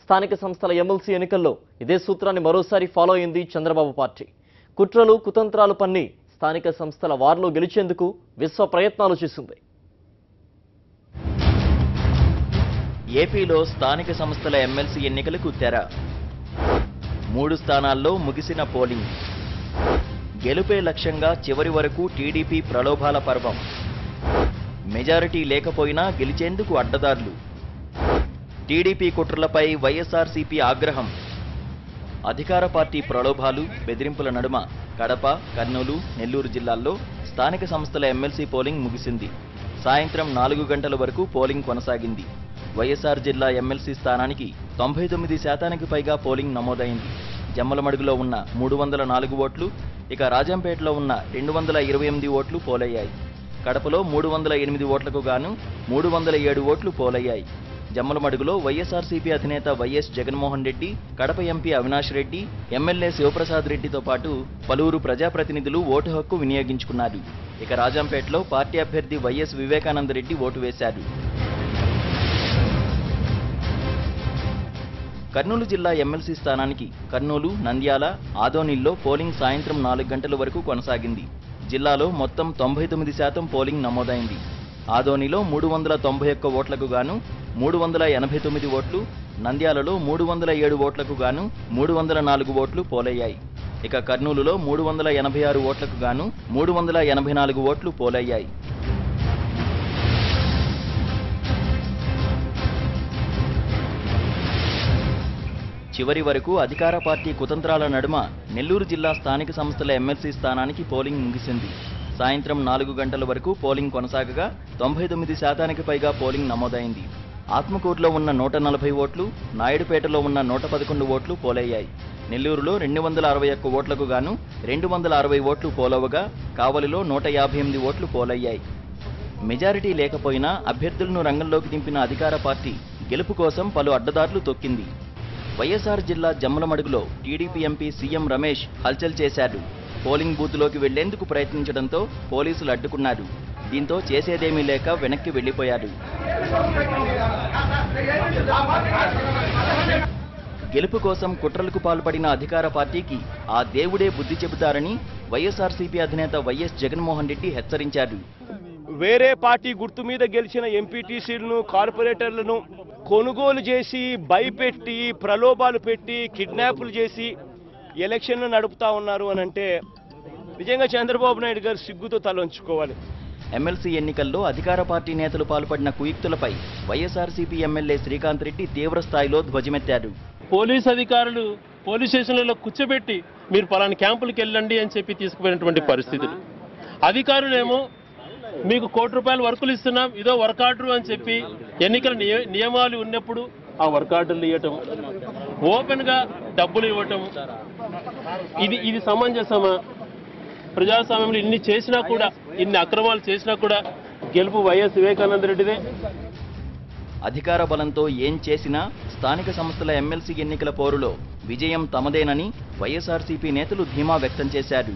స్థానిక సంస్థల ఎమ్మెల్సీ ఎన్నికల్లో ఇదే సూత్రాన్ని మరోసారి ఫాలో అయింది చంద్రబాబు పార్టీ. కుట్రలు కుతంత్రాలు పన్ని స్థానిక సంస్థల వార్లో గెలిచేందుకు విశ్వ ప్రయత్నాలు చేసింది. ఏపీలో స్థానిక సంస్థల ఎమ్మెల్సీ ఎన్నికలకు తెర. 3 స్థానాల్లో ముగిసిన పోలింగ్. గెలుపే లక్ష్యంగా చివరి వరకు టీడీపీ ప్రలోభాల పర్వం. మెజారిటీ లేకపోయినా గెలిచేందుకు అడ్డదారులు. టీడీపీ కుట్రలపై వైఎస్ఆర్సీపీ ఆగ్రహం. అధికార పార్టీ ప్రలోభాలు, బెదిరింపుల నడుమ కడప, కర్నూలు, నెల్లూరు జిల్లాల్లో స్థానిక సంస్థల ఎమ్మెల్సీ పోలింగ్ ముగిసింది. సాయంత్రం 4 గంటల వరకు పోలింగ్ కొనసాగింది. వైఎస్ఆర్ జిల్లా ఎమ్మెల్సీ స్థానానికి 99% పైగా పోలింగ్ నమోదైంది. జమ్మలమడుగులో ఉన్న 304 ఓట్లు, ఇక రాజంపేటలో ఉన్న 228 ఓట్లు పోలయ్యాయి. కడపలో 308 ఓట్లకు గాను 307 ఓట్లు పోలయ్యాయి. జమ్మలమడుగులో వైఎస్ఆర్సీపీ అధినేత వైఎస్ జగన్మోహన్ రెడ్డి, కడప ఎంపీ అవినాష్ రెడ్డి, ఎమ్మెల్యే శివప్రసాద్ రెడ్డితో పాటు పలువురు ప్రజాప్రతినిధులు ఓటు హక్కు వినియోగించుకున్నారు. ఇక రాజంపేటలో పార్టీ అభ్యర్థి వైఎస్ వివేకానంద రెడ్డి ఓటు వేశారు. కర్నూలు జిల్లా ఎమ్మెల్సీ స్థానానికి కర్నూలు, నంద్యాల, ఆదోనిల్లో పోలింగ్ సాయంత్రం 4 గంటల వరకు కొనసాగింది. జిల్లాలో మొత్తం 99% పోలింగ్ నమోదైంది. ఆదోనిలో 391 ఓట్లకు గాను 389 ఓట్లు, నంద్యాలలో 307 ఓట్లకు గాను 304 ఓట్లు పోలయ్యాయి. ఇక కర్నూలులో 386 ఓట్లకు గాను 384 ఓట్లు పోలయ్యాయి. చివరి వరకు అధికార పార్టీ కుతంత్రాల నడుమ నెల్లూరు జిల్లా స్థానిక సంస్థల ఎమ్మెల్సీ స్థానానికి పోలింగ్ ముగిసింది. సాయంత్రం 4 గంటల వరకు పోలింగ్ కొనసాగగా 99% పైగా పోలింగ్ నమోదైంది. ఆత్మకూరులో ఉన్న 140 ఓట్లు, నాయుడుపేటలో ఉన్న 111 ఓట్లు పోలయ్యాయి. నెల్లూరులో 261 ఓట్లకు గాను 260 ఓట్లు పోలవగా, కావలిలో 158 ఓట్లు పోలయ్యాయి. మెజారిటీ లేకపోయినా అభ్యర్థులను రంగంలోకి దింపిన అధికార పార్టీ గెలుపు కోసం పలు అడ్డదారులు తొక్కింది. వైఎస్ఆర్ జిల్లా జమ్మలమడుగులో టీడీపీ ఎంపీ సీఎం రమేష్ హల్చల్ చేశాడు. పోలింగ్ బూత్లోకి వెళ్లేందుకు ప్రయత్నించడంతో పోలీసులు అడ్డుకున్నారు. దీంతో చేసేదేమీ లేక వెనక్కి వెళ్లిపోయారు. గెలుపు కోసం కుట్రలకు పాల్పడిన అధికార పార్టీకి ఆ దేవుడే బుద్ధి చెబుతారని వైఎస్ఆర్సీపీ అధినేత వైఎస్ జగన్మోహన్ రెడ్డి హెచ్చరించారు. వేరే పార్టీ గుర్తు మీద గెలిచిన ఎంపీటీసీలను, కార్పొరేటర్లను కొనుగోలు చేసి, భయపెట్టి, ప్రలోభాలు పెట్టి, కిడ్నాపులు చేసి ఎలక్షన్లు నడుపుతా ఉన్నారు అని అంటే నిజంగా చంద్రబాబు నాయుడు గారు సిగ్గుతో తలంచుకోవాలి. ఎమ్మెల్సీ ఎన్నికల్లో అధికార పార్టీ నేతలు పాల్పడిన కుయుక్తులపై వైఎస్ఆర్సీపీ ఎమ్మెల్యే శ్రీకాంత్ రెడ్డి తీవ్ర స్థాయిలో ధ్వజమెత్తారు. పోలీస్ అధికారులు పోలీస్ స్టేషన్లలో కూర్చోబెట్టి మీరు పలానా క్యాంపులకు వెళ్ళండి అని చెప్పి తీసుకుపోయినటువంటి పరిస్థితులు. అధికారులేమో మీకు ₹1 వర్కులు ఇస్తున్నాం, ఇదో వర్క్ ఆర్డర్ అని చెప్పి ఎన్నికల నియమాలు ఉన్నప్పుడు ఆ వర్క్ ఆర్డర్లు ఇవ్వటం, ఓపెన్గా డబ్బులు ఇవ్వటం, ఇది సమంజసమా? ప్రజాస్వామ్యంలో ఇన్ని చేసినా కూడా, ఇన్ని అక్రమాలు చేసినా కూడా గెలుపు వైఎస్ వివేకానంద రెడ్డిదే. అధికార బలంతో ఏం చేసినా స్థానిక సంస్థల ఎమ్మెల్సీ ఎన్నికల పోరులో విజయం తమదేనని వైఎస్ఆర్సీపీ నేతలు ధీమా వ్యక్తం చేశారు.